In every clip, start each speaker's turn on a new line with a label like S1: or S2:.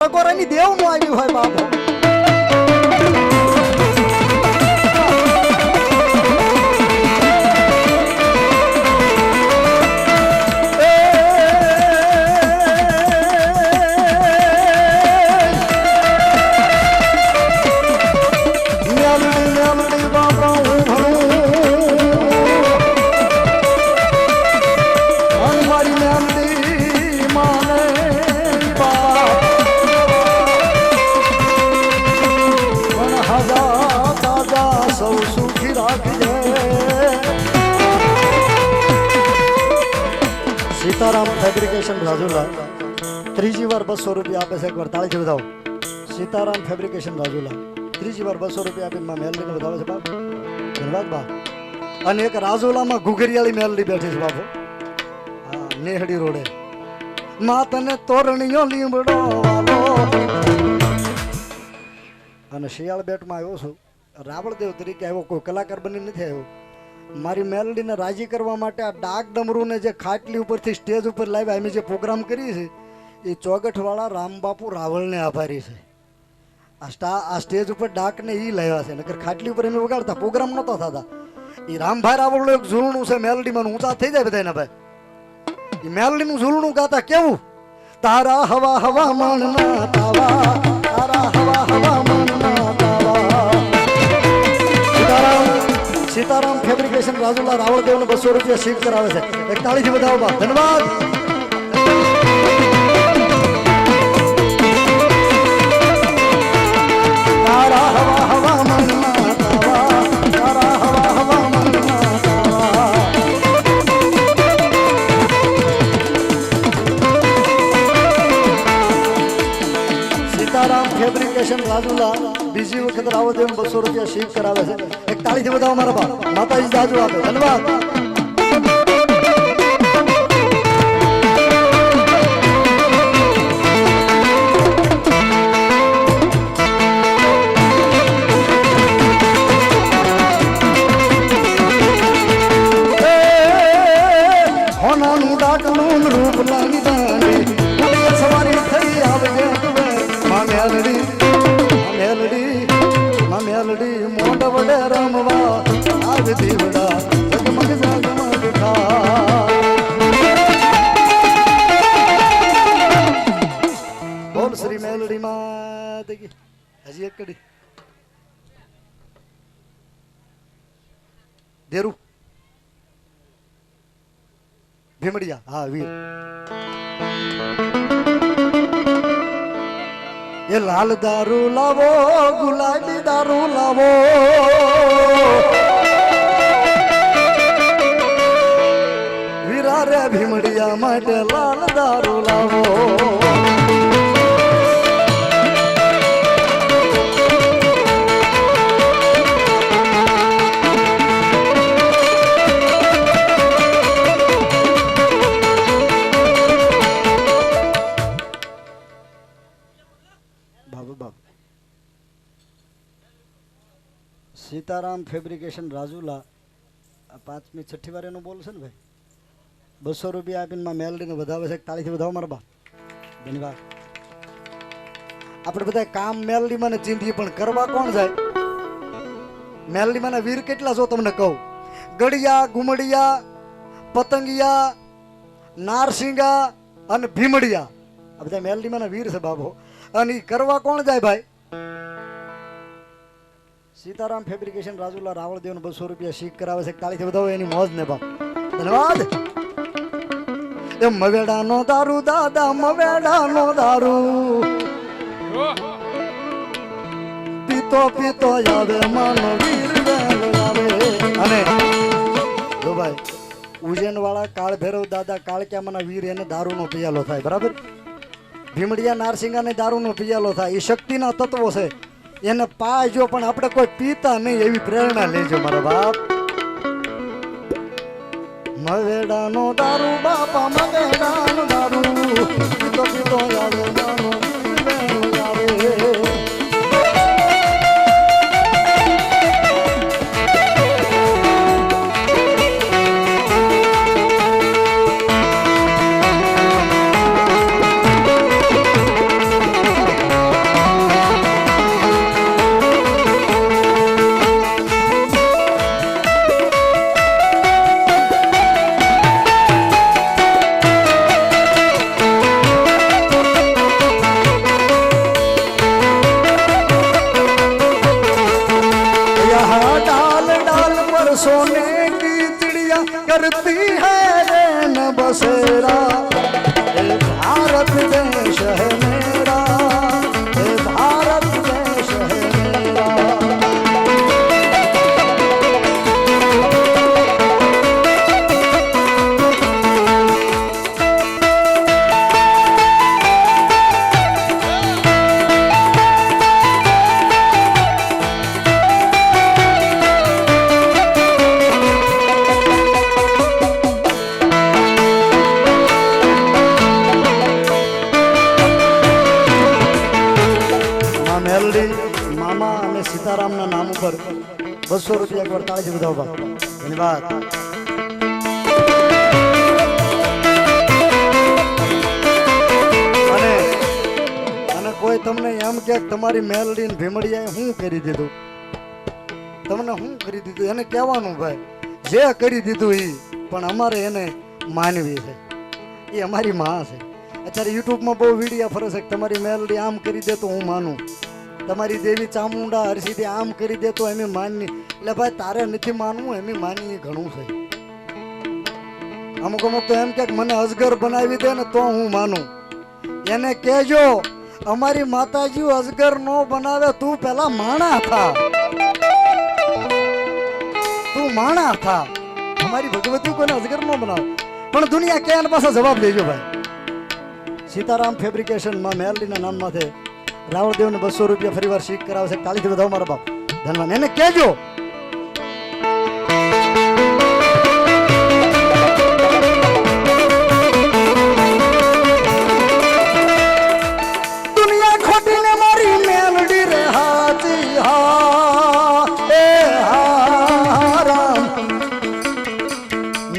S1: ટકોરાની દેવ નું આવ્યું હોય બાપો. સીતારામ ફેબ્રિકેશન રાજુલા ત્રીજી વાર 200 રૂપિયા આપે છે. એકવાર તાળી વધાવો. સીતારામ ફેબ્રિકેશન રાજુલા ત્રીજી વાર 200 રૂપિયા આપીને માં મેલડીને વધાવે છે બાપ. ધન્યવાદ બા. અને એક રાજુલામાં ઘુઘરિયાળી મેલડી બેઠી છે બાપુ. હા, નેહડી રોડે માં તને તોરણીયો લીમડો વાલો. અને શિયાળ બેટમાં આવ્યો છું. રાવળદેવ તરીકે આવ્યો, કોઈ કલાકાર બની નથી આવ્યો. મારી મેલડીને રાજી કરવા માટે આ ડાક ડમરૂને જે ખાટલી ઉપરથી સ્ટેજ ઉપર લાવ્યા, અમે જે પ્રોગ્રામ કરીએ છીએ એ ચોગઠવાળા રામબાપુ રાવળને આભારી છે. આ સ્ટેજ ઉપર ડાકને એ લાવ્યા છે, નકર ખાટલી ઉપર અમે વગાડતા પ્રોગ્રામ નહોતા થતા. એ રામભાઈ રાવળનું એક ઝૂલણું છે મેલડીમાં, ઊંચા થઈ જાય બધાને ભાઈ. એ મેલડીનું ઝૂલણું ગાતા કેવું, તારા હવા હવામાનના તાવા, તારા હવા હવામાનના તાવા. સીતારામ ફેબ્રિકેશન રાજુલા રાવળદેવને 200 રૂપિયા શીખ કરાવે છે. એક તાળીથી વધાવો બા. ધન્યવાદ. તારા હવા હવામાનના તાવા, તારા હવા હવામાનના તાવા. સીતારામ ફેબ્રિકેશન રાજુલા બીજી વખત રાવળદેવને 200 રૂપિયા શીખ કરાવે છે. એક તાળીથી વધાવો મારા બા. માતાજી જાજુ આપે. ધન્યવાદ. હોનાનું ડાકનું રૂપ લાગી દાંડી સવારી થઈ આવજે માં મેલડી, મેલડી મેલડી મોઢ વડે રમવા આજ દીવડા જગમગ જગમગ થા. બોલ શ્રી મેલડી માં દેખી. હજી એક કડી દેરું ભીમડિયા. હા વીર એ લાલ દારૂ લાવો, ગુલાબી દારૂ લાવો, વીરા રે ભીમડિયા માટે લાલ દારૂ લાવો. સીતારામ ફેબ્રિકેશન રાજુલા 5મી 6ઠી વાર એનું બોલ છે ને ભાઈ. 200 રૂપિયા આપીને માં મેલડીને વધાવે છે. તાળીથી વધાવો મારા બા. ધન્યવાદ. આપણે બધા કામ મેલડીમાં ને ચીંધી પણ કરવા કોણ જાય? મેલડીમાં વીર કેટલા છો તમને કહું. ગડિયા, ગુમડિયા, પતંગિયા, નારસિંગા અને ભીમડિયા આ બધા મેલડીમાં વીર છે બાબો. અને કરવા કોણ જાય ભાઈ? સીતારામ ફેબ્રિકેશન રાજુલા રાવળદેવને 200 રૂપિયા શીખ કરાવે છે. તાળીથી વધાવો એની મોજ ને બાપ. ધન્યવાદ. એ મવેડાનો દારૂ દાદા, મવેડાનો દારૂ પીતો પીતો આવે માનો વીર આવે. અને જો ભાઈ ઉજ્જૈન વાળા કાળ ભૈરવ દાદા કાળક્યામાંના વીર એને દારૂનો પિયાલો થાય બરાબર. ભીમડિયા નારસિંગાને દારૂનો પિયાલો થાય. એ શક્તિના તત્વો છે, એને પાજો. પણ આપણે કોઈ પીતા નહીં એવી પ્રેરણા લેજો મારા બાપ. મવેડાનો દારૂ બાપા, મવેડાનો દારૂ પીતો પીતો આવે માનો આવે. करती है रे न बसेरा ए भारत देश है मेरा ए भारत देश है मेरा। મામા અને સીતારામના નામ ઉપર 200 રૂપિયા એકવાર તાળીથી વધાવો ધન્યવાદ। અને કોઈ તમને એમ કે તમારી મેલડી ને ભીમડિયાએ શું કરી દીધું, તમને શું કરી દીધું એને કહેવાનું ભાઈ જે કરી દીધું એ, પણ અમારે એને માનવી છે, એ અમારી માં છે। અત્યારે યુટ્યુબમાં બહુ વિડીયો ફરે છે કે તમારી મેલડી આમ કરી દે તો હું માનું, તમારી દેવી ચામુંડા હરસિદ્ધિ આમ કરી દે તો એમ માનની। એટલે ભાઈ તારે નથી માનવું, એમ માની ઘણું છે। અમુક અમુક તો એમ કે મને અજગર બનાવી દે ને તો હું માનું। એને કહેજો અમારી માતાજી અજગર નો બનાવે, તું પેલા માણા થા, તું માણા થા। અમારી ભગવતી કોઈને અજગર નો બનાવે, પણ દુનિયા કે એના પાસે જવાબ દેજો ભાઈ। સીતારામ ફેબ્રિકેશન માં મેલડીના નામમાં છે રાવળદેવને 200 રૂપિયા ફરી વાર શીખ કરાવશે, તાળીથી વધાવો મારા બાપ ધન્યવાદ। એને કહેજો દુનિયા ખોટીને મારી મેલડી રે હાચી હા એ હા રામ।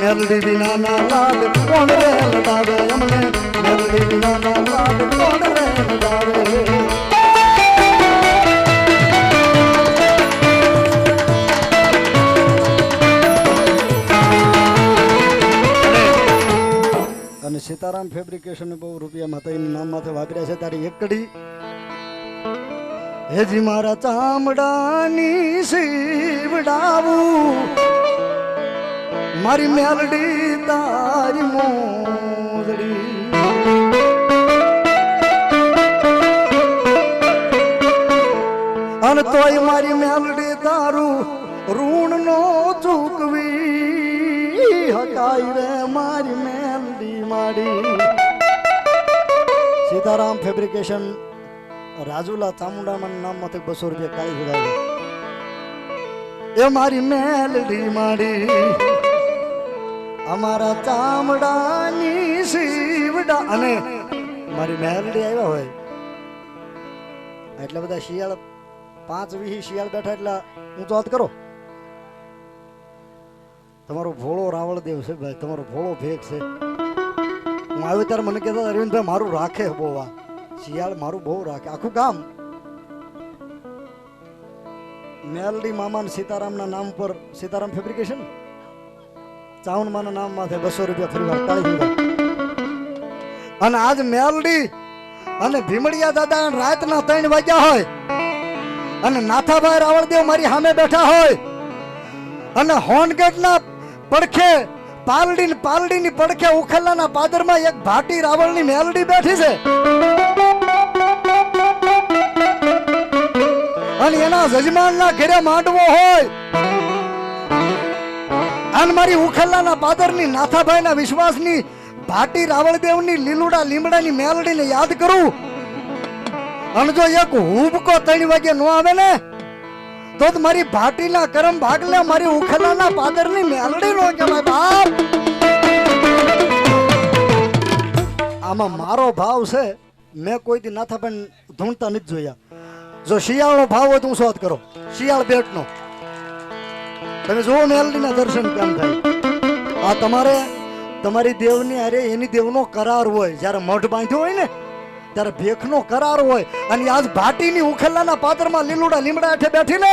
S1: મેલડી વિના ના લાડ કોણ રે લડાવે અમને, મેલડી વિના ના લાડ કોણ રે લડાવે। અને સીતારામ ફેબ્રિકેશન બહુ રૂપિયા માતાજીના નામ માથે વાપર્યા છે તારી એકડી। હેજી મારા ચામડાની સીવડાવું મારી મેલડી તારી મોજડી। અને તોય મારી મેલડી તારું ઋણ નો ચૂકવી હકાઈ રે મારી મેલડી માડી। સીતારામ ફેબ્રિકેશન રાજુલા ચામુંડામાં નામમાંથી 200 રૂપિયા કાળી ઉડાવે એ મારી મેલડી માડી। અમારા ચામડાની સીવડા અને મારી મેલડી આવ્યા હોય એટલા બધા શિયાળ 5-20 શિયાળ બેઠા એટલે ઊંચો હાથ કરો। તમારો ભોળો રાવળદેવ છે ભાઈ, તમારો ભોળો ભેગ છે। હું આવ્યો ત્યારે મને કહેતા અરવિંદભાઈ મારું રાખે બહુ, આ શિયાળ મારું બહુ રાખે આખું ગામ। મેલડી મામા સીતારામના નામ પર સીતારામ ફેબ્રિકેશન ચાવણમાના નામ માથે 200 રૂપિયા ફરી વાર તાળી દીધા। અને આજ મેલડી અને ભીમડિયા દાદા રાતના 3 વાગ્યા હોય અને નાથાભાઈ રાવળદેવ મારી સામે બેઠા હોય અને હોનગઢના પડખે પાલડીની પડખે ઉખેલાના પાદરમાં એક ભાટી રાવળની મેલડી બેઠી છે અને એના જજમાનના ઘરે માંડવો હોય અને મારી ઉખેલાના પાદરની નાથાભાઈના વિશ્વાસની ભાટી રાવળદેવની લીલુડા લીમડાની મેલડીને યાદ કરું અને જો એક હુબકો 3 વાગે નો આવે ને તો મારી ભાટીના કરમ ભાગલે મારી ઉખેલાના પાદરની મેલડી નો કહેવાય બાપ। આમાં મારો ભાવ છે, મેં કોઈથી નાથાભાઈ ધૂણતા નથી જોયા। જો શિયાળનો ભાવ હોય તો હું શોધ કરો, શિયાળ બેટનો તમે જુઓ મેલડીના દર્શન કેમ થાય। આ તમારે તમારી દેવની અરે એની દેવનો કરાર હોય, જ્યારે મઢ બાંધ્યો હોય ને ત્યારે ભેખનો કરાર હોય અને આજ ભાટીની ઉખેલાના પાદરમાં લીલુડા લીમડા હેઠે બેઠીને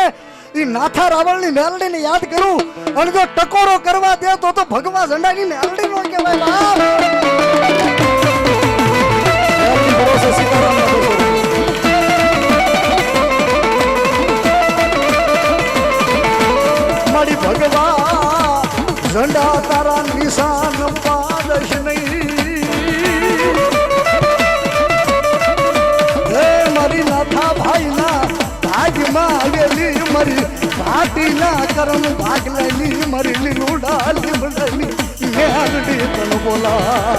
S1: એ નાથા રાવળની મેલડીને યાદ કરું અને જો ટકોરો કરવા દે તો ભગવા ઝંડાની મેલડી નો કહેવાય બાપ। મારી ભગવા ઝંડા તારા ભાટીના કરમ ભાગલેલી મારી લીલુડા લીમડની મેલડી તન બોલા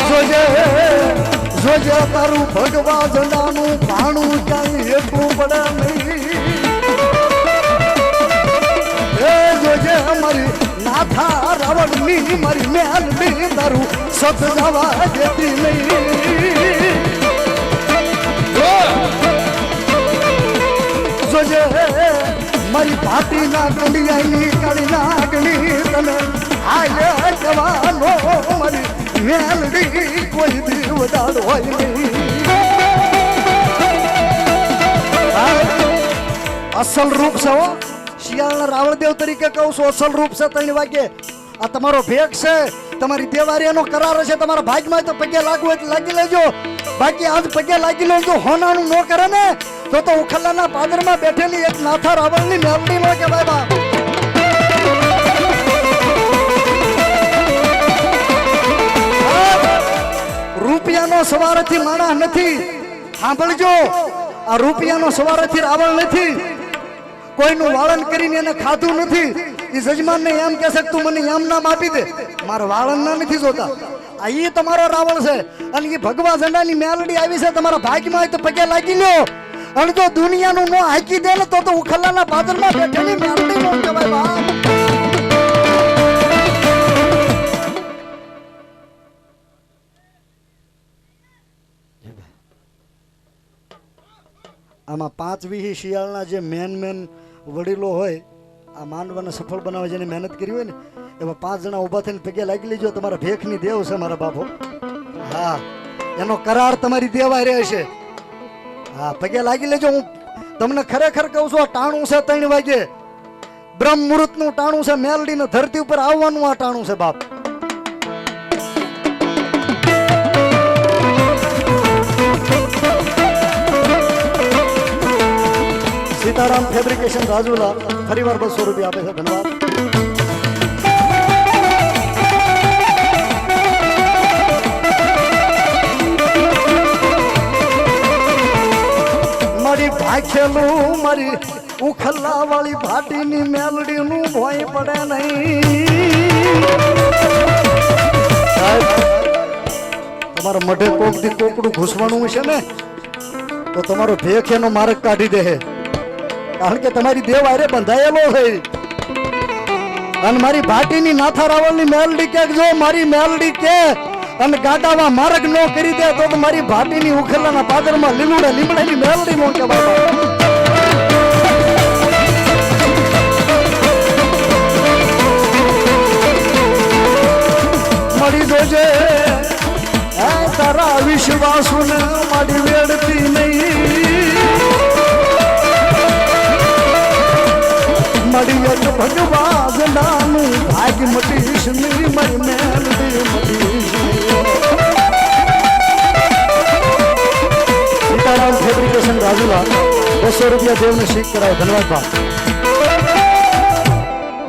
S1: જોજે જોજે તારું ભગવા જડાનું ભાણું ક્યાંય એટલું પડે નહીં એ જોજે મારી નાથા રાવણની મારી મેલડી તારું સત જવા દેતી નહીં જોજે મારી ભાટીના ગંડિયાની કાળી નાગણી તને હાલે જવાનો મારી મેલડી કોઈ દીવ દાડ હોય નહીં અસલ રૂપ છે હો શિયાળના રાવણદેવ તરીકે કહું છું અસલ રૂપ છે 3 વાગે આ તમારો ભેગ છે તમારી દેવારીનો કરાર છે તમારા ભાગમાં તો પગે લાગવું એટલે લાગી લેજો બાકી આજ પગે લાગી લેજો હોનાનું ન કરે ને તો ઉખલાના પાદરમાં બેઠેલી એક નાથા રાવણની મેલડી નો કહેવાય બાપ રૂપિયાનો સવારથી માણા નથી સાંભળજો આ રૂપિયાનો સવારથી રાવણ નથી કોઈનું વાળન કરીને એને ખાધું નથી એ જજમાનને એમ કહેશે તું મને એમ નામ આપી દે મારા વાળન ના નથી જોતા આ ઈ તમારો રાવણ છે અને એ ભગવા ઝંડાની મેલડી આવી છે તમારા ભાગમાં હોય તો પગે લાગી લ્યો અને જો દુનિયાનું નો હાકી દે ને તો ઉખલાના પાદરમાં બેઠેલી મેલડી નો કહેવાય બાપ આમાં 5 વીહી શિયાળના જે મેન વડીલો હોય આ માંડવાને સફળ બનાવવા જેને મહેનત કરી હોય ને એમાં 5 જણા ઊભા થઈને પગે લાગી લેજો તમારા ભેખની દેવ છે મારા બાપો હા એનો કરાર તમારી દેવાય રહેશે હા પગે લાગી લેજો હું તમને ખરેખર કહું છું આ ટાણું છે 3 વાગે બ્રહ્મ મુહૂર્તનું ટાણું છે મેલડીને ધરતી ઉપર આવવાનું આ ટાણું છે બાપ સીતારામ ફેબ્રિકેશન રાજુલા ફરીવાર 200 રૂપિયા આપે છે ધન્યવાદ મારી ભાખેલું મારી ઉખલા વાળી ભાટીની મેલડી નું ભોય પડે નહીં તમારા મઢે કોકથી કોકડું ઘૂસવાનું છે ને તો તમારો ભેખ એનો માર્ગ કાઢી દે કારણ કે તમારી દેવ આરે બંધાયેલો છે અને મારી ભાટીની નાથા રાવળની મેલડી કે જો મારી મેલડી કે અને ગાડામાં માર્ગ નો કરી દે તો મારી ભાટીની ઉખલાના પાદરમાં લીમડા લીમડાની મેલડી નો કહેવાય મળી જોજે તારા વિશ્વાસુને મારી વેડતી નહીં મળી એક ભગવા જનાનું ભાગ મટીશ નહીં મારી મેલડી મટીશ સીતારામ ફેબ્રિકેશન રાજુલા 200 રૂપિયા દેવને શીખ કરાવે ધન્યવાદ બા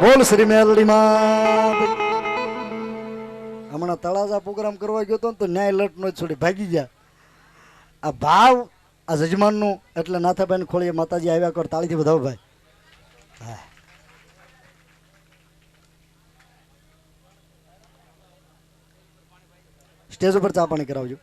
S1: બોલ શ્રી મેલડી માં હમણાં તળાજા પ્રોગ્રામ કરવા ગયો તો ન્યાય લટ નો છોડી ભાગી ગયા આ ભાવ આ જજમાનનું એટલે નાથાભાઈ ખોળીએ માતાજી આવ્યા કર તાળીથી વધાવો ભાઈ હા સ્ટેજ ઉપર ચા પાણી કરાવજો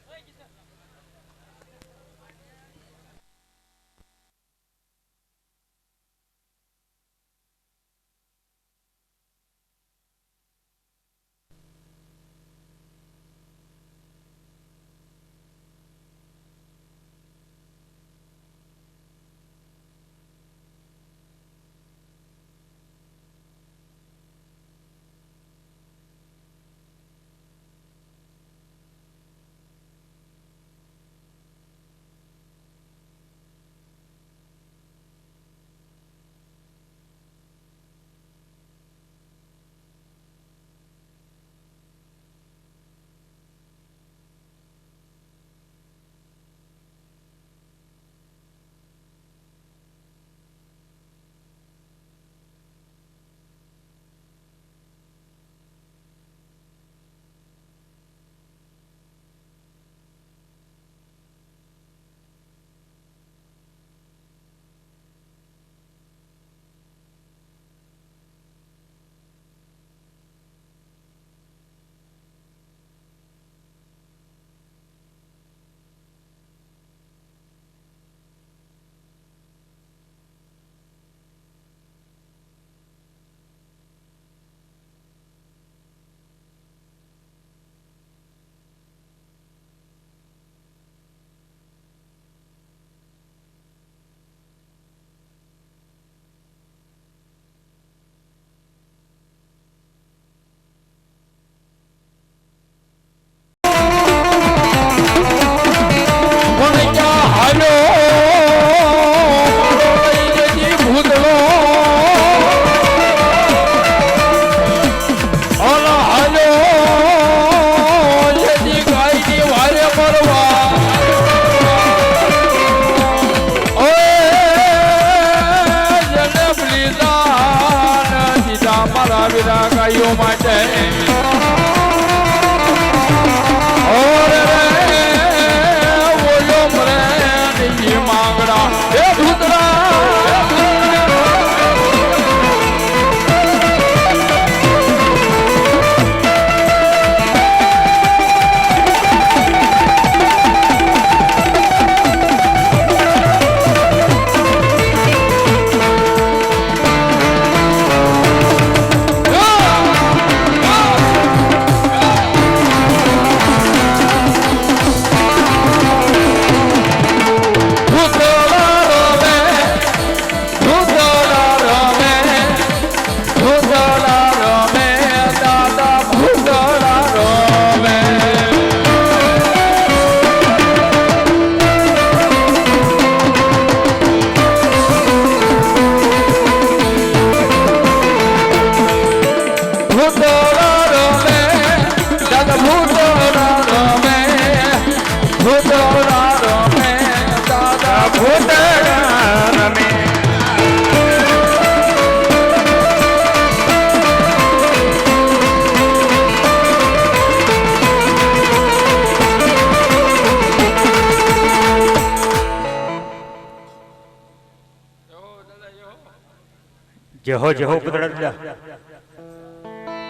S2: જેહો જેહો પુતળા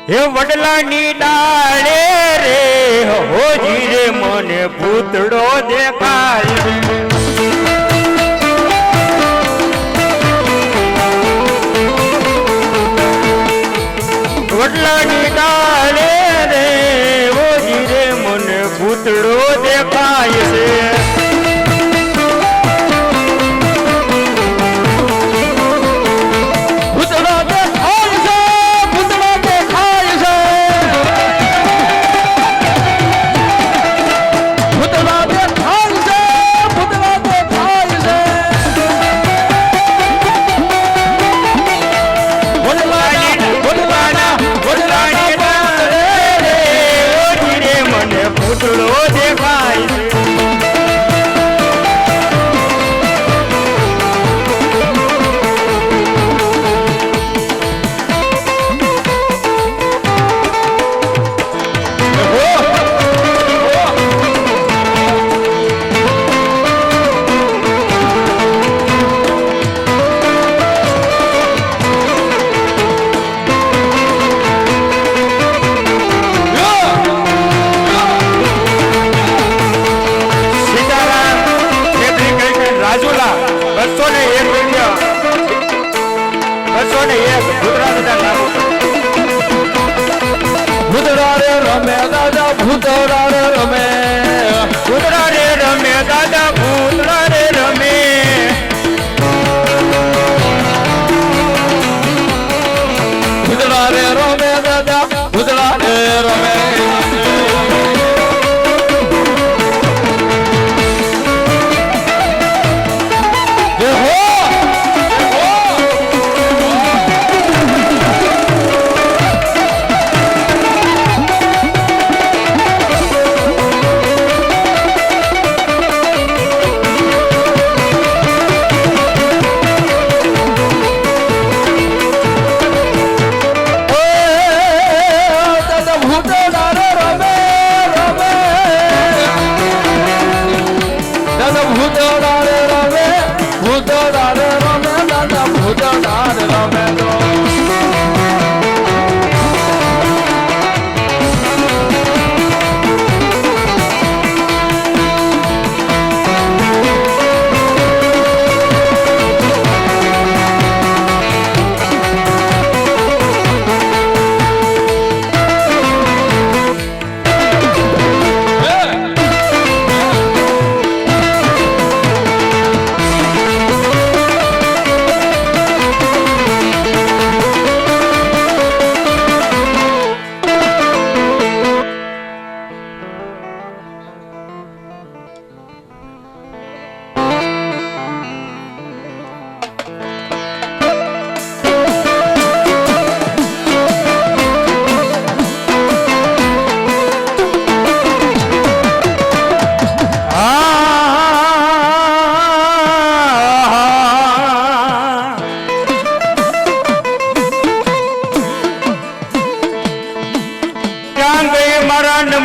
S2: હે વડલાની ડાળે રે હોજી રે મને પૂતળો દેખાય વડલાની ડાળે રે હોજી રે મને પૂતળો દેખાય છે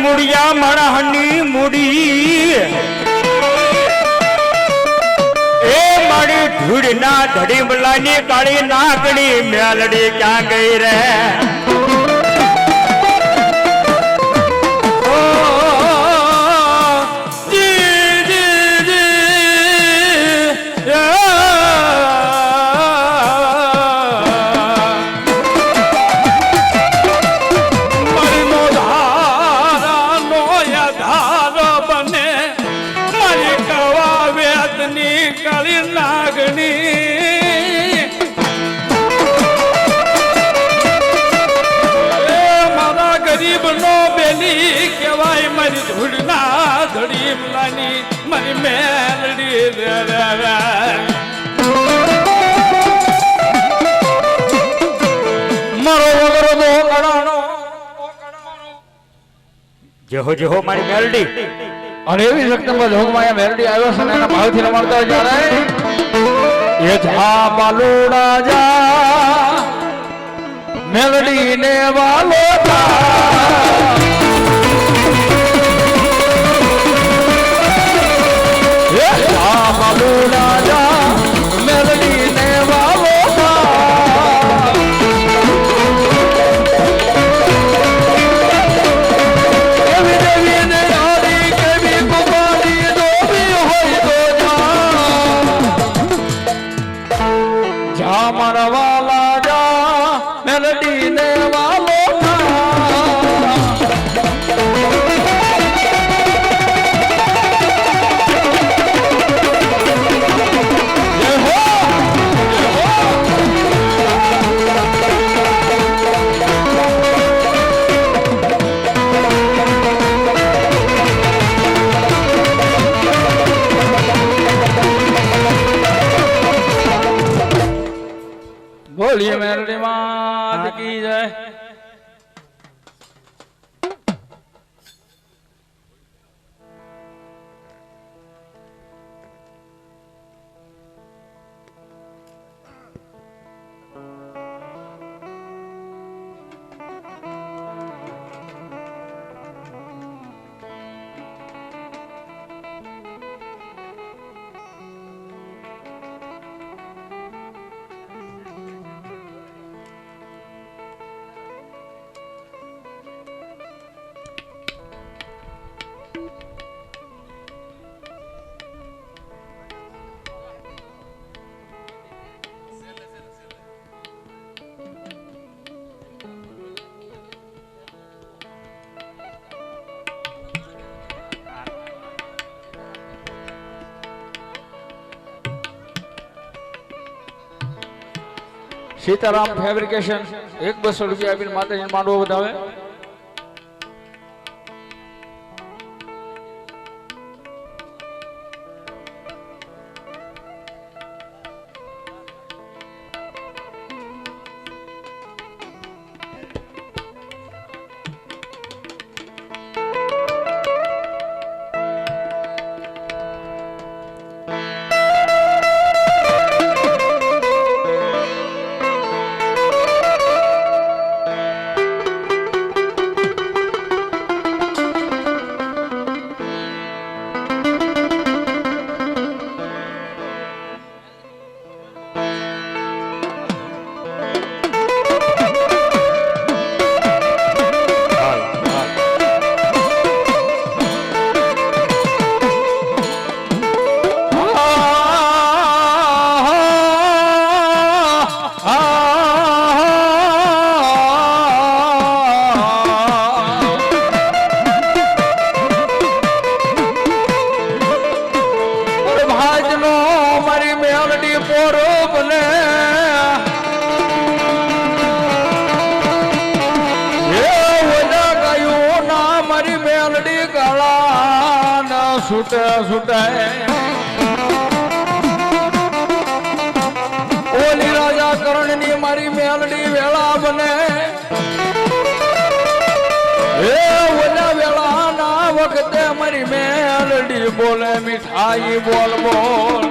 S2: મુડિયા માણહની મુડી એ મારી ધૂળ ના ધડી મલાની કાળી નાગણી મેલડી ક્યાં ગઈ રે મારી મેલડી મારો વગર કડાણો જેહો જેહો મારી મેલડી અને એવી શક્તિમાં જોગમાં મેલડી આવ્યો છે ને એના ભાવથી રમાડતા જ્યારે એ જા બાલુડા જા મેલડી ને વાલો મેલડી ને વાલો બોલીએ મેલડી માત કી જય. સીતારામ ફેબ્રિકેશન 100-200 રૂપિયા આપીને માતાજીને માંડવો વધાવે. છૂટે છૂટે ઓલી રાજા કરણની મારી મેલડી વેળા બને. એ ઓલા વેળા ના વખતે મારી મેલડી બોલે મીઠાઈ બોલ બોલ.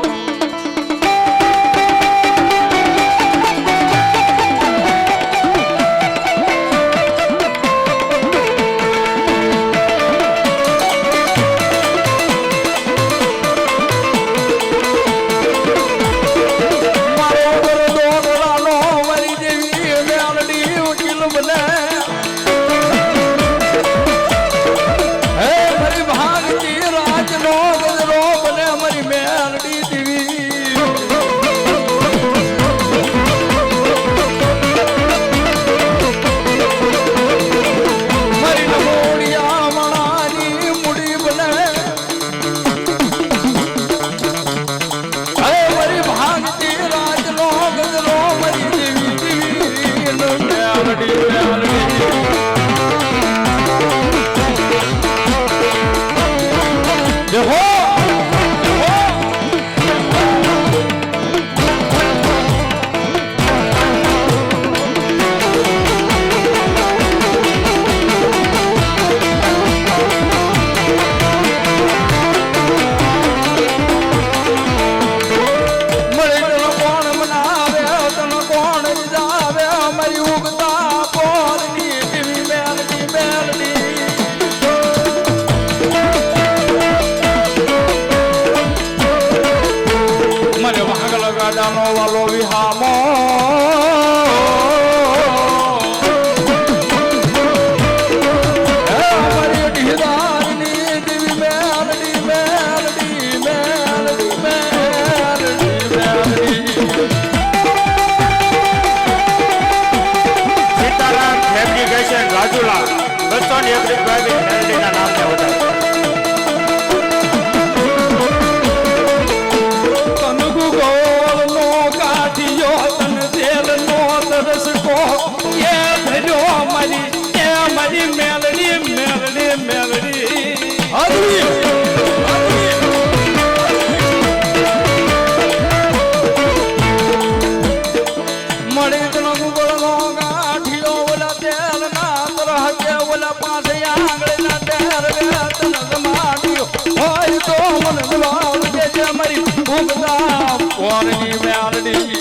S2: મારી મેલડી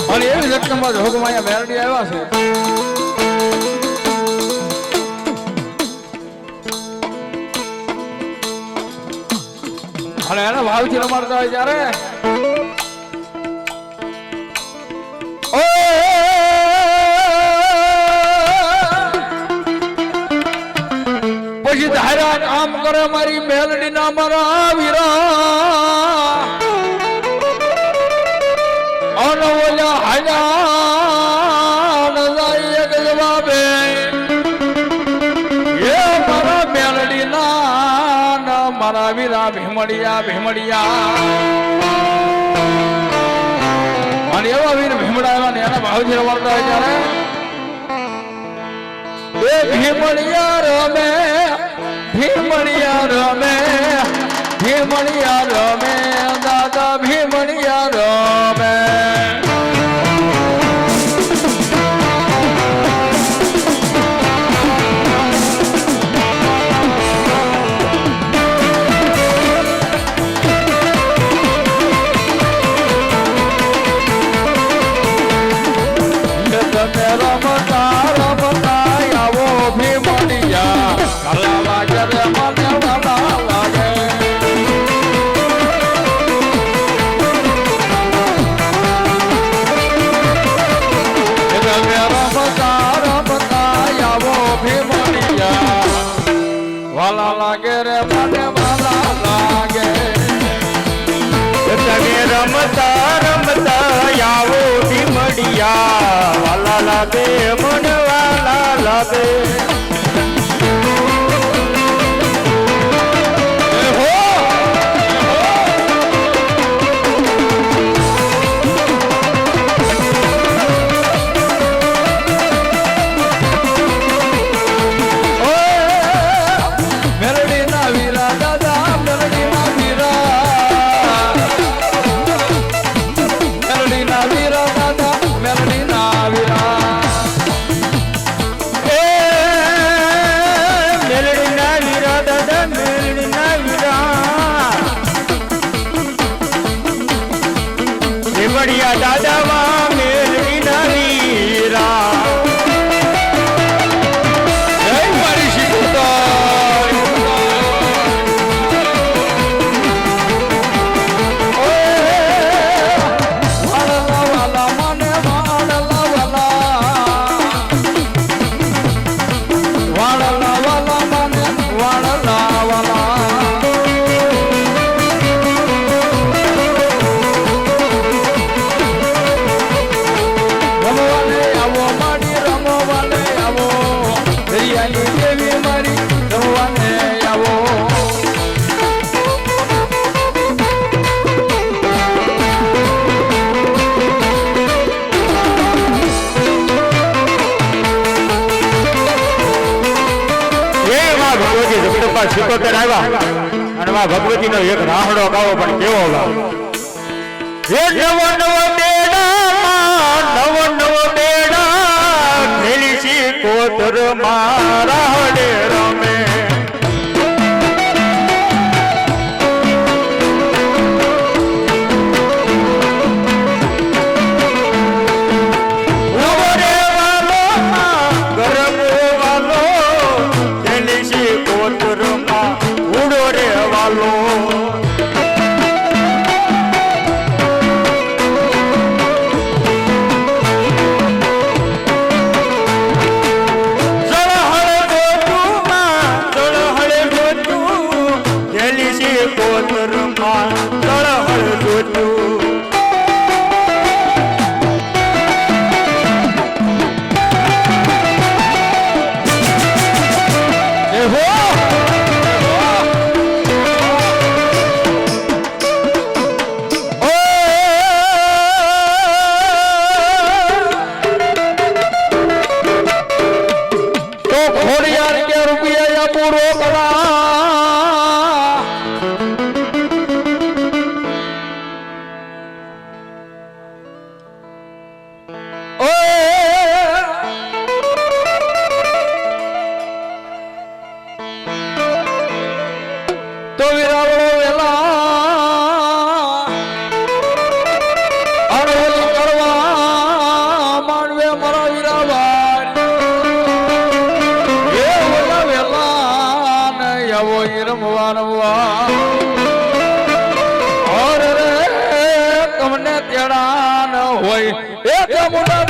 S2: અને એવી રકમમાં જોગમાયા મેલડી આવ્યા છે અને એના ભાવથી રમાડતા હોય ત્યારે પછી ધારા કામ કરે મારી મેલડી ના મારા વીરા અનવલ્યા હાલ્યા જાય એક જવાબે એ મારા મેલડી ના મારા વીરા ભીમડિયા ભીમડિયા અને એવા વીર ભીમડા ને એના ભાવથી રમાડતા હોય ત્યારે એ ભીમડિયા રમે ભીમડિયા રમે ભીમડિયા રમે દાદા ભીમડિયા રમે વાલા લાગે રે મને વાલા લાગે
S3: તમે રમતા રમતા આવો ભીમડિયા વાલા લાગે મને વાલા લાગે દાદા મેલડી ના વીરા
S2: જય મારી શીખોતર વાલા વાલા મને વાલા વાલા વાલા મને વાલા વાલા
S3: શીખોતર આવ્યા અને માં ભગવતી નો એક રાહડો ગાવો પણ કેવો ગાવો એ નવ નવ બેડા ખેલી શીખોતર માં રાહડે રમે
S2: આવો ઈ રમવા રમવા ઓર રે તમને તેડા ન હોય એ તમુના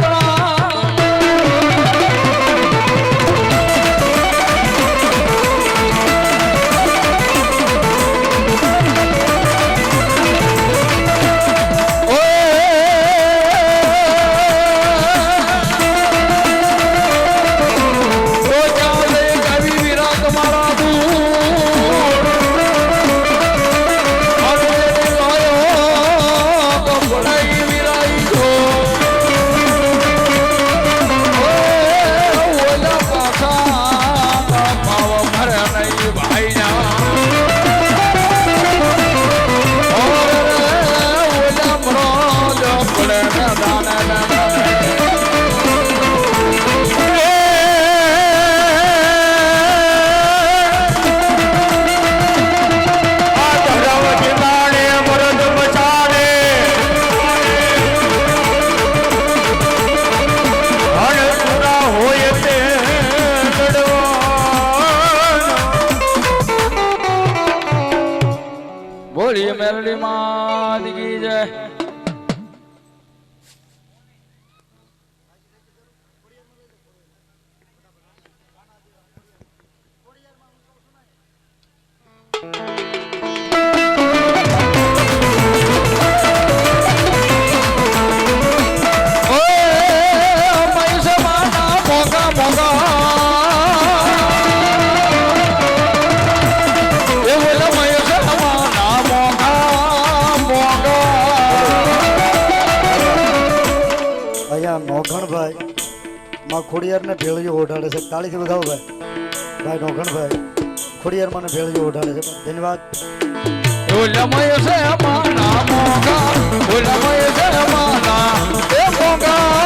S2: બોલીએ મેલડી માં કી જય
S1: નોઘણભાઈ માં ખોડિયારને ભેળીઓ ઓઢાડે છે તાળીથી વધાવો ભાઈ નોઘણભાઈ ખોડિયાર મને ભેળીઓ ઓઢાડે છે ધન્યવાદ
S2: ઓલમય છે માના મોગા ઓલમય છે માના એ મોગા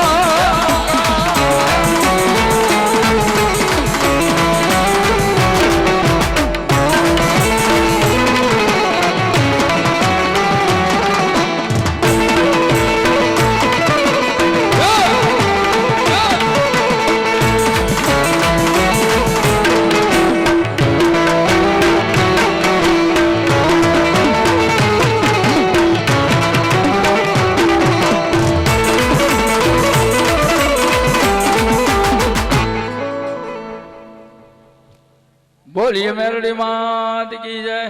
S2: બોલીએ મેલડી માત કી જય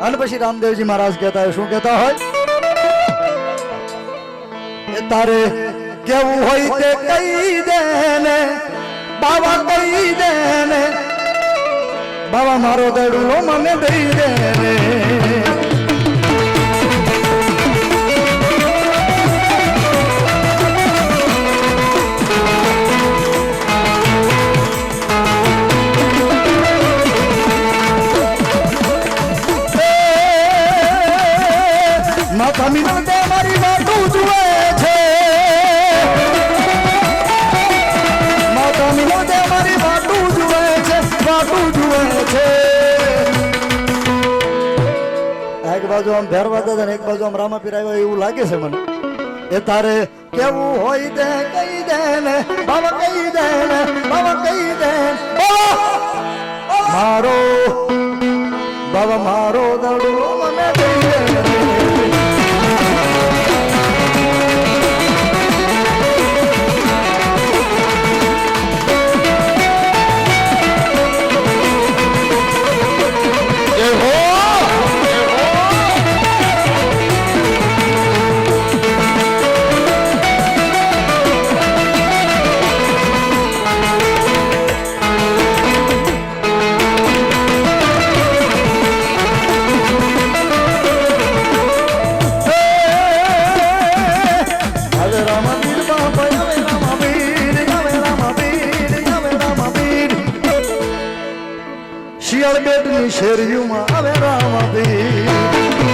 S1: અને પછી રામદેવજી મહારાજ કહેતા હોય શું કહેતા હોય એ તારે કેવું હોય તે કહી દે ને બાવા કહી દે ને બાવા મારો દડુલો મને દઈ દે ને માતા મીનો તે મારી વાતું જુએ છે માતા મીનો તે મારી વાતું જુએ છે એક બાજુ આમ ભેરવા દાદા ને એક બાજુ આમ રામાપીર આવ્યો એવું લાગે છે મને એ તારે કેવું હોય તે કહી દે ને બાબા કહી દે ને બાબા કહી દે મારો બાબા મારો દડો મને દઈ દે શિયાળબેટની શેરીઓમાં આવે રામાપીર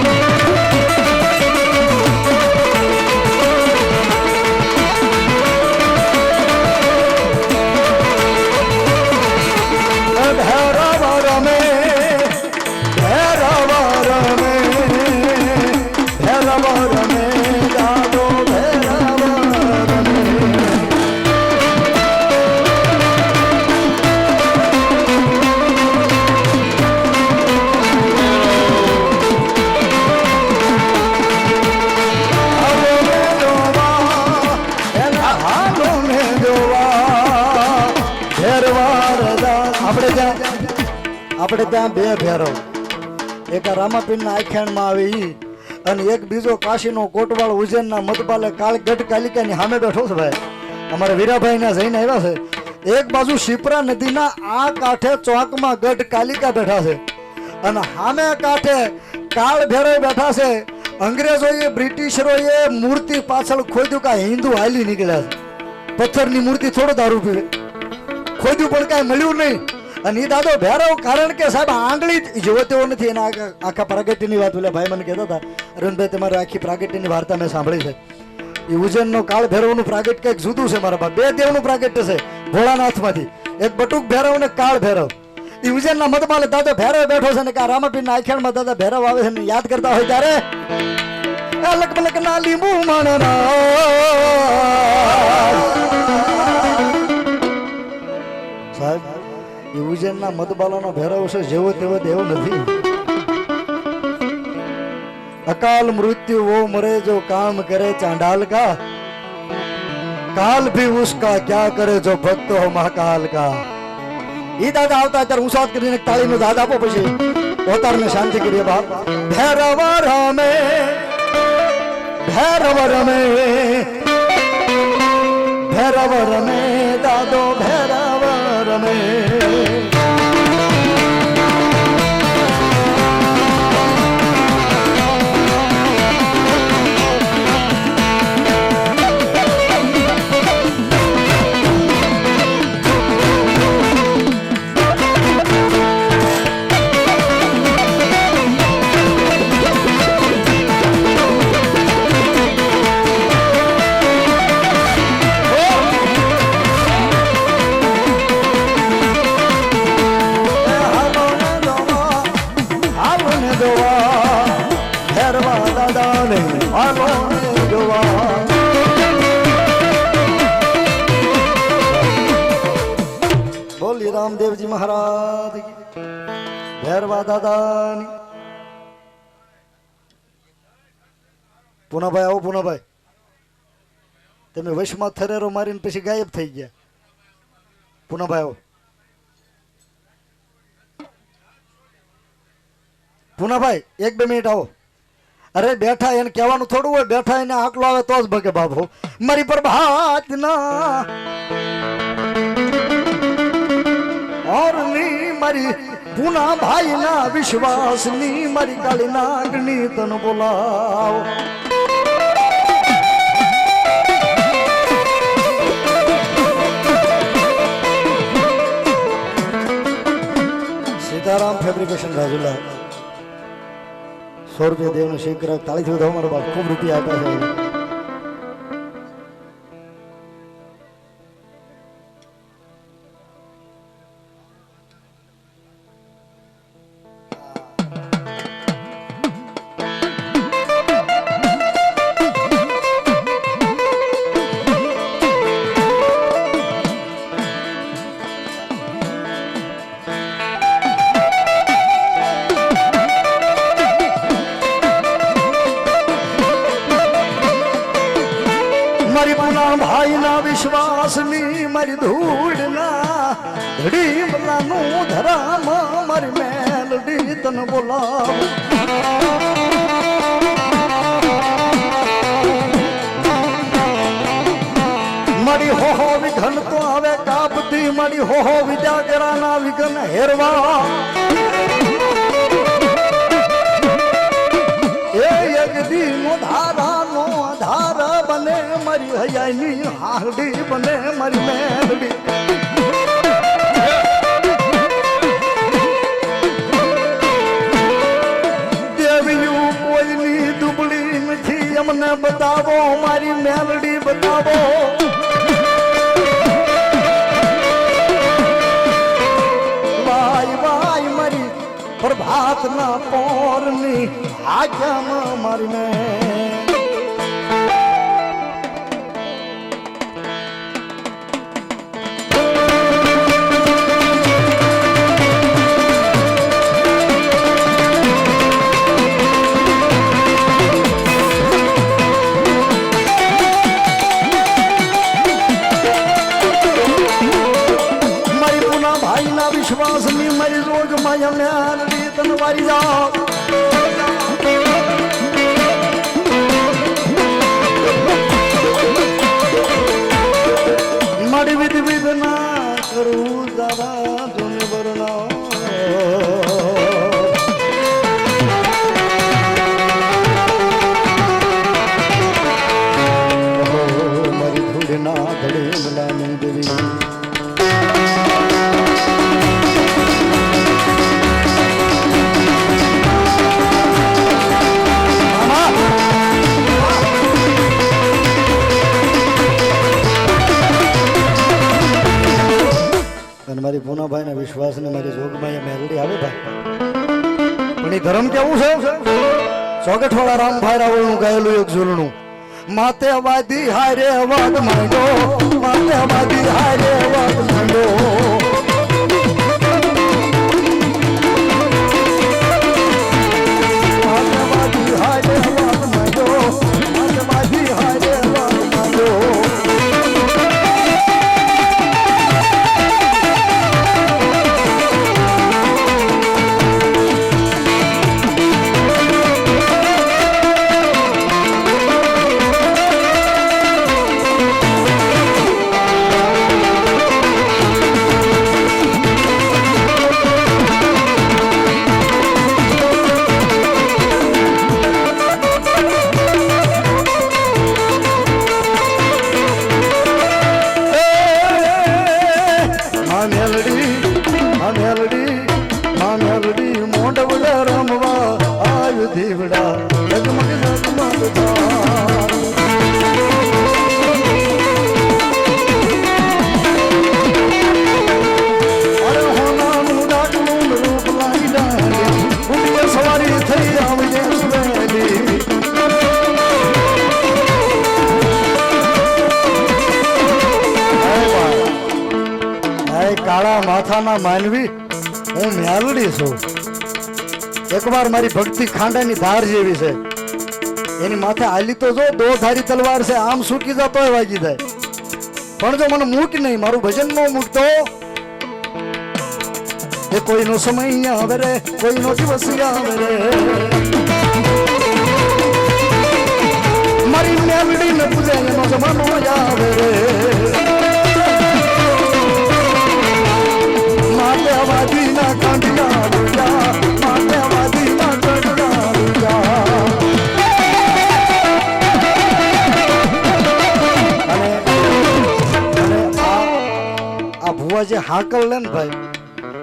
S1: આપણે ત્યાં બે ભેરવ, એક આ રામાપીરના આખ્યાનમાં આવે ઈ, અને એક બીજો કાશીનો કોટવાળ ઉજ્જૈનના મધપાલે કાળગઢ કાલિકાની સામે બેઠો છે ભાઈ. અમારા વીરાભાઈના જઈને આવ્યા છે. એક બાજુ શિપ્રા નદીના આ કાંઠે ચોકમાં ગઢ કાલિકા બેઠા છે, અને સામે કાંઠે કાળ ભેરવ બેઠા છે. અંગ્રેજોએ બ્રિટિશરોએ મૂર્તિ પાછળ ખોદ્યું કે હિન્દુ હાલી નીકળ્યા છે. પથ્થરની મૂર્તિ થોડો દારૂ પીવે, ખોદ્યું પણ કાંઈ મળ્યું નહીં. અને એ દાદો ભેરવ, કારણ કે સાહેબ આંગળી જોવો તેવો નથી. એના આખા પ્રાગટ્યની વાત ઓલા ભાઈ મને કહેતા હતા, અરુણભાઈ તમારે આખી પ્રાગટ્યની વાર્તા મેં સાંભળી છે. એ ઉજ્જૈનનો કાળ ભૈરવનું પ્રાગટ્ય કંઈક જુદું છે મારા બાપ. બે દેવનું પ્રાગટ્ય છે ભોળાનાથમાંથી, એક બટુક ભૈરવ ને કાળ ભૈરવ. એ ઉજ્જૈનના મધમાલે દાદા ભૈરવ બેઠો છે ને કે રામાપીરના આખ્યાનમાં દાદા ભૈરવ આવે છે ને યાદ કરતા હોય ત્યારે અલક પલક ના લીંબુ માણના સાહેબ. એ ઉજ્જૈનના મધબાલાનો ભૈરવ છે, જેવો તેવો દેવ નથી. अकाल मृत्यु वो मरे जो काम करे चांडाल का, काल भी उसका क्या करे जो भक्त हो महाकाल का. ઈ દાદા આવતા ત્યારે ઉસાદ કરીને તાળીનો દાદ આપો, પછી અવતારને શાંતિ કરીએ બાપ. ભૈરવ રમે ભૈરવ રમે ભૈરવ રમે દાદો ભૈરવ રમે. બોલી રામદેવજી મહારાજ કી, ભૈરવા દાદાની. પુનાભાઈ આવો. પુનાભાઈ તમે વશમાં થરેરો મારીને પછી ગાયબ થઈ ગયા. પુનાભાઈ આવો. પુનાભાઈ 1-2 મિનિટ આવો. અરે બેઠા એને કહેવાનું થોડું હોય, બેઠા એને આકલો આવે તો જ ભગે બાપુ. મારી પ્રભાત ના ઓરની મારી પુના ભાઈ ના વિશ્વાસ ની મારી કાળી નાગની તન બોલાવ. સીતારામ ફેબ્રિકેશન રાજુલા 100 રૂપિયા દેવનો શેક તાળીથી વધાવો મારો બાપ. ખૂબ રૂપિયા આપ્યા છે. મારી પુના ભાઈ ના વિશ્વાસ ની મારી ધૂળ ના ધડી બલાનું ધરામ મારી મેલડી તન બોલાવ. મારી હોહો વિઘન તો આવે કાપતી, મારી હોહો વિજાગરા ના વિઘન હેરવા. એ યગદી નો ધારા નો આધાર બને મારી હૈયાની હારડી બને મારી મેલડી. દેવીયું કોઈની દુબળી નથી, અમને બતાવો મારી મેલડી બતાવો. વાય વાય મારી પ્રભાત ના પોરની હાજમ મારી મેં. વિશ્વાસની મારી જોગ માયા મેલડી તને વારી જાઓ મારી વિધ વિધના કરું દાદા જોને બરણા મારી ધૂળના ધડે મલાની દેવી અને મારી પૂનાભાઈ ના વિશ્વાસ ને મારી જોગમાં એ મેલડી આવે ભાઈ પણ એ ધર્મ કેવું છે ચોગઠવાળા રામભાઈ રાવળનું ગાયેલું એક ઝૂલણું માતે વાદી હારે વાદ માંડો માતે વાદી હારે વાદ માંડો માતે વાદી હારે વાદ માંડો માતે વાદી હારે વાદ માંડો મોઢવડા રમવા આયુ દીવડા જગમગ જગમગ અરે હોનાનું ડાકનું રૂપ લાઈ ડાલી ઉડીએ સવારી થઈ આવજે સુવેલી કાળા માથાના માનવી હું મેલડી છું એકવાર મારી ભક્તિ ખાંડાની ધાર જેવી છે એની માથે આલી તો જો દો ધારી તલવાર છે આમ સૂકી જતો વાગી જાય પણ જો મને મૂક નહીં મારું ભજન નો મૂકતો એ કોઈનો સમય આવે રે કોઈનો દિવસ આવે રે મારી મેલડી ને પૂજે એનો જમાનો આવે રે માતે વાદી ના કાંડિયા રૂજા માતે વાદી ના કાંડિયા રૂજા અને આ ભુવા જે હાકલ લે ને ભાઈ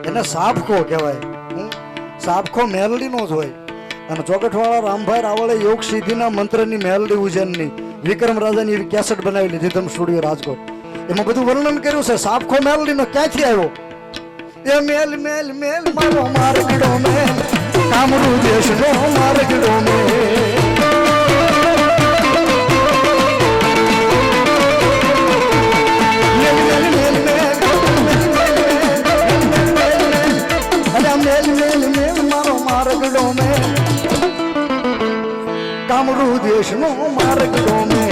S1: એને સાબખો કહેવાય સાબખો મેલડી નો જ હોય અને ચોકઠવાળા રામભાઈ રાવળે યોગ સિદ્ધિના મંત્રની મેલડી ઉજ્જૈનની વિક્રમ રાજાની એવી કેસેટ બનાવી લીધી ધમ સ્ટુડિયો રાજકોટ એમાં બધું વર્ણન કર્યું છે સાબખો મેલડી નો ક્યાંથી આવ્યો એ મેલ મેલ મેલ મારો મારગડો મેલ કામરૂ દેશનો મારગડો મેલ મારગડો મેલ કામરૂ દેશનો મારગડો મેલ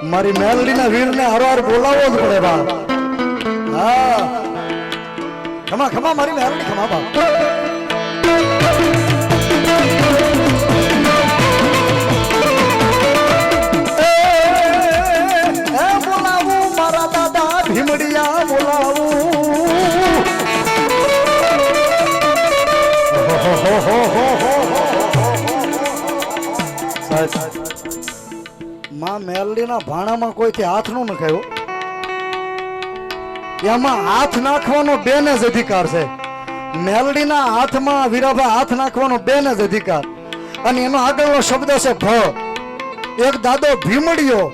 S1: મારી મેલડીના વીરને હરવાર બોલાવવો જ પડે બા હા ખમા ખમા મારી મેલડી ખમા બા બોલાવું મારા દાદા ભીમડિયા બોલાવું માં મેલડીના ભાણામાં કોઈથી હાથ નો નખાયો એમાં હાથ નાખવાનો બેન જ અધિકાર છે મેલડીના હાથમાં વીરાભાઈ હાથ નાખવાનો બેન જ અધિકાર અને એનો આગળનો શબ્દ છે ભ એક દાદો ભીમડિયો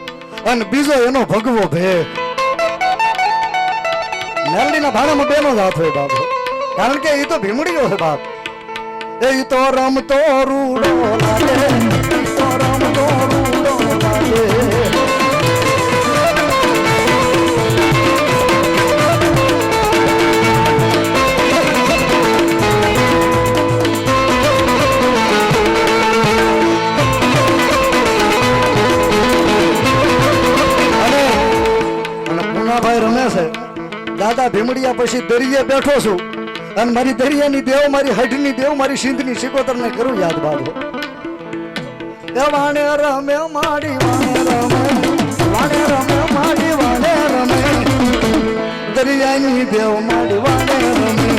S1: અને બીજો એનો ભગવો ભે મેલડીના ભાણામાં બેનો જ હાથ હોય બાપ કારણ કે એ તો ભીમડિયો છે બાપ એ તો રમતો રૂડો લાગે તો રમતો રૂડો ભીમડિયા પછી દરિયે બેઠો છું અને મારી દરિયાની દેવ, મારી હઢની દેવ, મારી સિંધની સિકોતરને કરું યાદ બાબો. એ વાણે રમે માડી વાણે રમે, વાણે રમે માડી વાણે રમે, દરિયાની દેવ માડી વાણે રમે.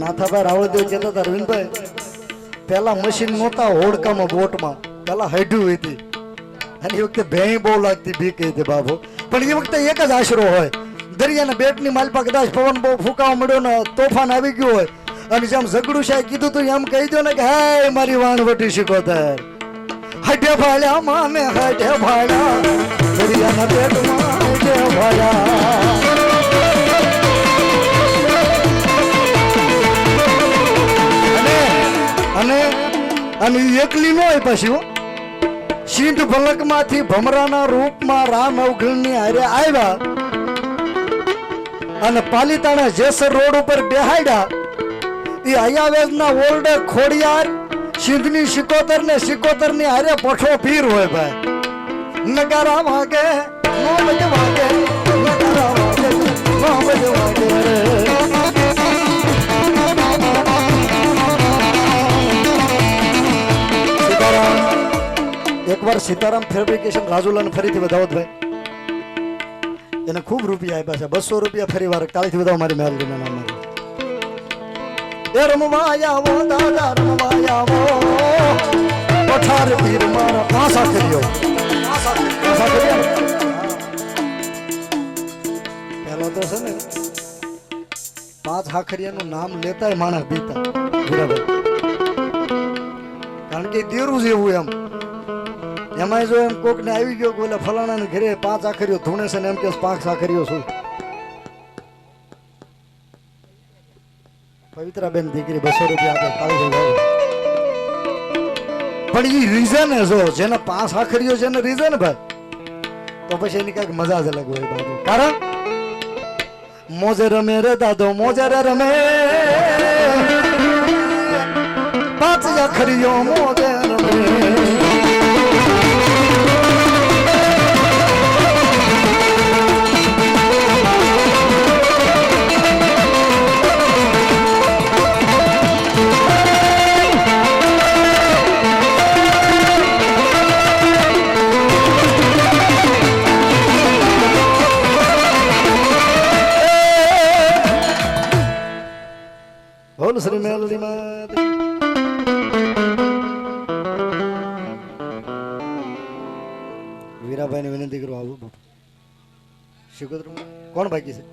S1: નાથાભાઈ રાવળદેવ કહેતા હતા, અરવિંદભાઈ પેલા મશીન નહોતા હોડકામાં બોટમાં, પેલા હાઈડ્યું હતી અને એ વખતે ભેં બહુ લાગતી બીક હતી બાબો. પણ એ વખતે એક જ આશરો હોય, દરિયાના બેટની માલપા કદાચ પવન બહુ ફૂંકાવા મળ્યો ને તોફાન આવી ગયું હોય અને જેમ ઝઘડું સાહેબ કીધું તું એમ કહી દો ને કે હે મારી વાણવટી સિકોતર, હટે ભાળ્યા માને હટે ભાળ્યા, દરિયાના બેટમાં હટે ભાળ્યા. અને એકલી નો હોય પછી સિંધ ભલકમાંથી ભમરાના રૂપમાં રામ અવઘણની હારે આવ્યા અને પાલીતાણા જેસર રોડ ઉપર બેહાડ્યા. એ અયાવેજના ઓલ્ડ ખોડિયાર સિંધની સિકોતર ને સિકોતર ની હારે પઠો પીર હોય ભાઈ. નગારા વાગે નો બજ વાગે, નગારા વાગે નો બજ વાગે. એકવાર સીતારામ ફેબ્રિકેશન રાજુલાને ફરીથી વધાવત ભાઈ, એને ખૂબ રૂપિયા આપ્યા છે, 200 રૂપિયા ફરી વાર કાલથી વધાવો મારી મેલડીના નામ. એ રમવાયાવો દાદા રમવાયાવો, પઠાર પીર મારા પાસા કર્યો. પેલા તો છે ને 5 હાખરિયાનું નામ લેતા માણસ બીતા વીરાભાઈ, કારણ કે દેરું જેવું એમ. એમાં જો એમ કોક ને આવી ગયો બોલે ફલાણા ઘરે 5 આખરીઓ ધૂણે છે ને એમ કે 5 આખરીઓ છું. પવિત્રાબેન દીકરી 200 રૂપિયા આપે કાળી જાય. પણ એ રીઝન જો જેને 5 આખરીઓ છે ને રીઝન ભાઈ, તો પછી એની કઈક મજા જ અલગ હોય બાબુ. કારણ મોજે રમે રે દાદો મોજે રે રમે, 5 આખરીઓ મોજે રમે. શ્રી મેલડી માં વીરાભાઈ ને વિનંતી કરું આવું શિકોતર કોણ બાકી છે?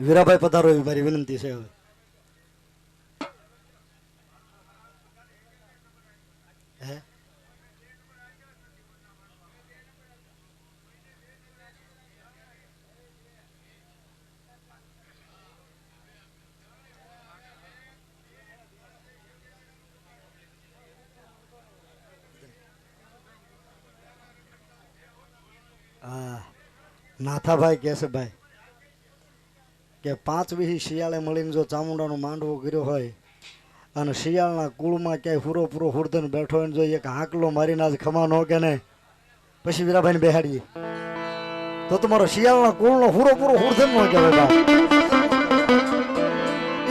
S1: વીરાભાઈ પધારો એવી મારી વિનંતી છે. હવે નાથાભાઈ કહે છે ભાઈ કે 5 વીહી શિયાળે મળીને જો ચામુંડાનો માંડવો કર્યો હોય અને શિયાળના કુળમાં ક્યાંય પૂરો પૂરો હુરધન બેઠો હોય ને જો એક હાંકલો મારીને આજ ખમા નો કે નહીં, પછી વીરાભાઈને બેહાડીએ તો તમારો શિયાળના કુળનો પૂરો પૂરો હુરધન નો કહેવાય.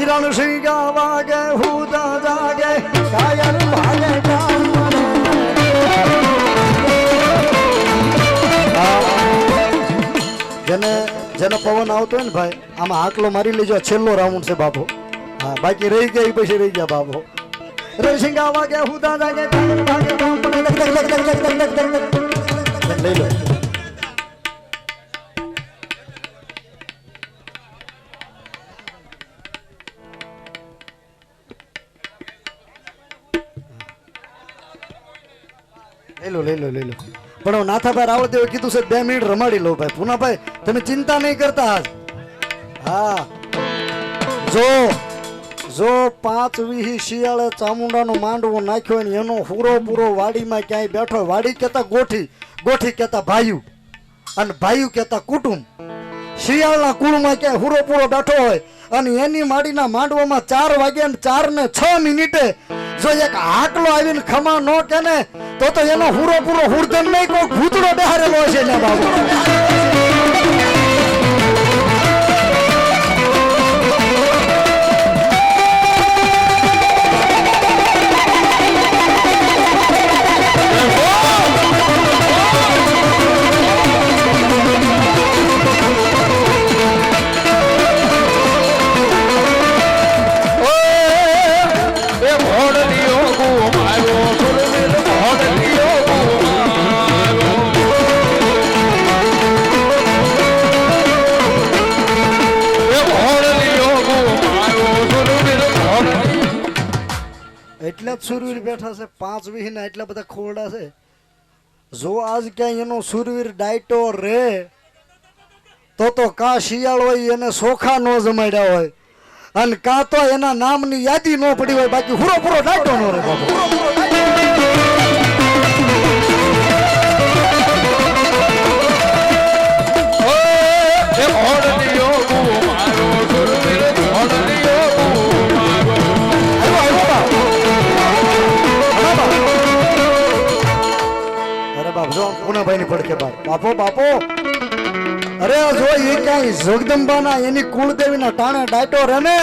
S1: ઈરાન સિંહ વાગે હુદા જાગે કાયર ભાગે જેનો પવન આવતો હોય ને ભાઈ આમાં હાકલો મારી લેજો, છેલ્લો રાઉન્ડ છે બાપો. હા બાકી રહી ગયા પછી રહી ગયા બાપો. રસિંગા વાગે હુદા જાગે લઈ લો. લઈ લો. પણ નાથાભાઈ રાવળદેવે કીધું છે 2 મિનિટ રમાડી લો ભાઈ. પુનાભાઈ તમે ચિંતા નહીં કરતા. હા જો 5 વીહી શિયાળે ચામુંડાનો માંડવો નાખ્યો ને એનો પૂરો પૂરો વાડીમાં ક્યાંય બેઠો, વાડી કહેતા ગોઠી, ગોઠી કહેતા ભાઈયું, અને ભાઈયું કહેતા કુટુંબ. શિયાળના કુળમાં ક્યાંય પૂરો પૂરો બેઠો હોય અને એની માડીના માંડવામાં 4 વાગ્યા ને 4 ને 6 મિનિટે જો એક હાકલો આવીને ખમા ન કે ને તો એનો પૂરો પૂરો હુરદન નહીં, કોઈ ભૂતડો બેહારેલો હશે ને બાબુ. એટલા જ સુરવીર બેઠા છે 5 વીહીના, એટલા બધા ખોરડા છે. જો આજ ક્યાંય એનો સુરવીર ડાયટો રે તો કા શિયાળ હોય એને સોખા ન જમાડ્યા હોય અને કા તો એના નામની યાદી ન પડી હોય, બાકી પૂરો પૂરો ડાયટો ન રે બાપુ. પુનાભાઈ પડકે બાપો બાપો, અરે જો એ ક્યાંય જગદંબાના એની કુળદેવીના ટાણે ડાયટો રે ને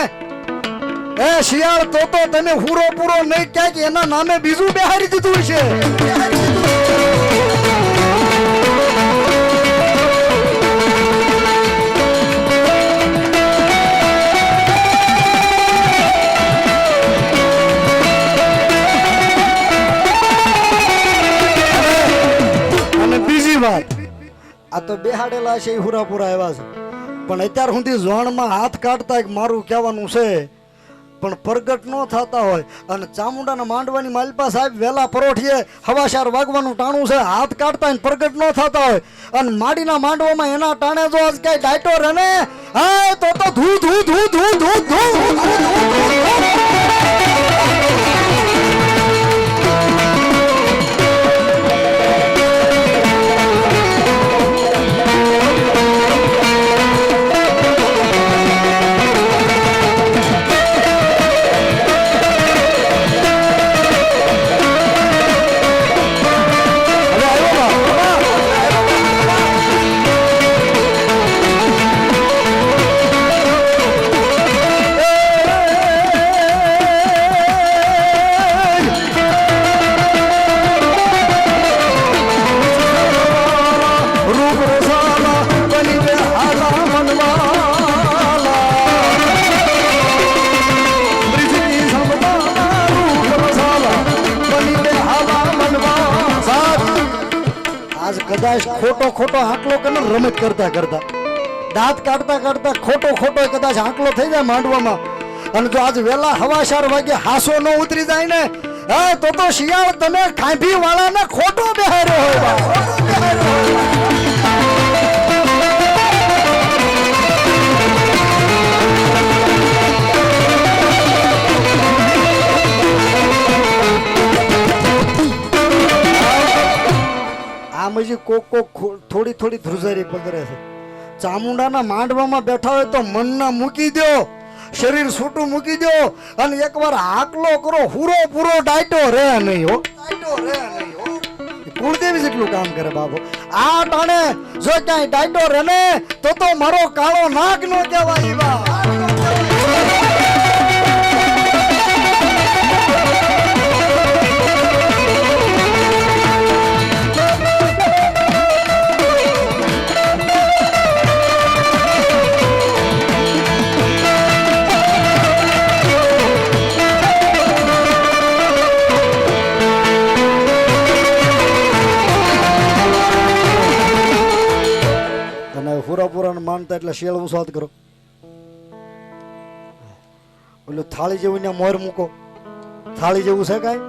S1: એ શિયાળ તો તને પૂરો પૂરો નહીં ક્યાંક એના નામે બીજું બેહારી દીધું છે. આ તો બેહાડેલા છે એ હુરાપુરા આવ્યા છે, પણ અત્યાર સુધી ઝોણમાં હાથ કાઢતા મારું કહેવાનું છે પણ પ્રગટ ન થતા હોય. અને ચામુંડાના માંડવાની માલપા સાહેબ વેલા પરોઠીએ 4:15 વાગવાનું ટાણું છે, હાથ કાઢતા પ્રગટ ન થતા હોય અને માડીના માંડવામાં એના ટાણે જો આજ કઈ ડાયટો રહે ને હા તો ધૂ ધૂ ધૂ ધૂ ધૂ ધૂ. કદાચ ખોટો આંકલો કે રમત કરતા દાંત કાઢતા ખોટો કદાચ આંકલો થઈ જાય માંડવામાં અને જો આજ વેલા 4:15 વાગે હાસો ન ઉતરી જાય ને હા તો શિયાળ તમે ખાંભી વાળાને ખોટો બેહાર્યો હોય. આમ હજી કોક થોડી ધ્રુજારી પકડે છે. ચામુંડાના માંડવામાં બેઠા હોય તો મનના મૂકી દો, શરીર છૂટું મૂકી દો અને એકવાર હાકલો કરો, પૂરો પૂરો ડાયટો રે નહીં હો. કુળદેવી જેટલું કામ કરે બાબો. આ ટાણે જો ક્યાંય ડાયટો રે ને તો મારો કાળો નાગ નો કહેવાય. પૂરા માનતા એટલે શેળ ઉસાદ કરો, ઓલું થાળી જેવું ને મોર મૂકો, થાળી જેવું છે કાંઈ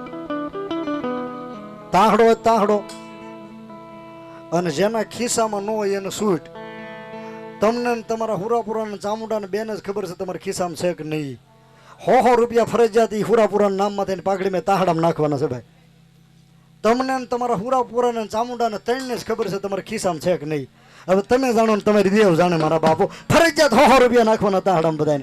S1: તાહડો તાહડો અને જેના ખિસ્સામાં ન હોય એને સૂટ તમને ને તમારા હુરાપુરા ચામુંડા બેન જ ખબર છે તમારા ખિસ્સામાં છે કે નહીં. 100 રૂપિયા ફરજિયાત ઈ હુરાપુરા નામમાં થઈને પાઘડી મેં તાહડામાં નાખવાના છે ભાઈ. તમને ને તમારા હુરાપુરા ને ચામુંડા ને ત્રણને જ ખબર છે તમારા ખિસ્સામાં છે કે નહીં. હવે તમે જાણો ને તમારી દેવ જાણે મારા બાપુ. ફરજિયાત 100 રૂપિયા નાખવાના તાહડામાં બધાને.